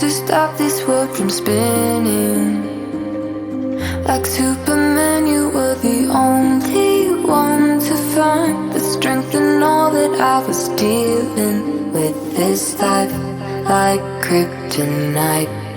to stop this world from spinning. Like Superman, you were the only one to find the strength in all that I was dealing with this life, like kryptonite.